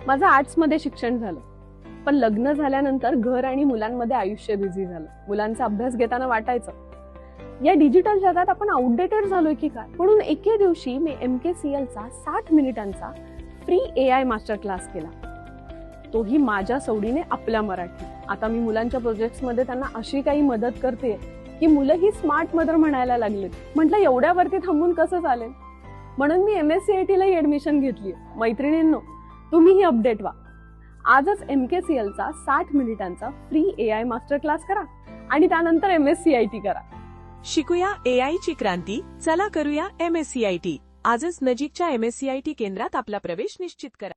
माझं आर्ट्समध्ये शिक्षण झालं, पण लग्न झाल्यानंतर घर आणि मुलांमध्ये आयुष्य बिझी झालं. मुलांचा अभ्यास घेताना वाटायचं या डिजिटल जगात आपण आउटडेटेड झालोय की काय. म्हणून एके दिवशी मी MKCLचा 60 मिनिटांचा फ्री AI मास्टर क्लास केला, तोही माझ्या सवडीने आपल्या मराठी. आता मी मुलांच्या प्रोजेक्ट्समध्ये त्यांना अशी काही मदत करते की मुलंही स्मार्ट मदर म्हणायला लागलेत. म्हटलं एवढ्यावरती थांबून कसं चालेल, म्हणून मी MSCITलाही ऍडमिशन घेतली. मैत्रिणींनो, तुम्हीही अपडेट व्हा. आजच MKCLचा 60 मिनिटांचा फ्री AI मास्टर क्लास करा आणि त्यानंतर MSCIT करा. शिकूया AI ची क्रांती. चला करूया MSCIT. आजच नजीकच्या MSCIT केंद्रात आपला प्रवेश निश्चित करा.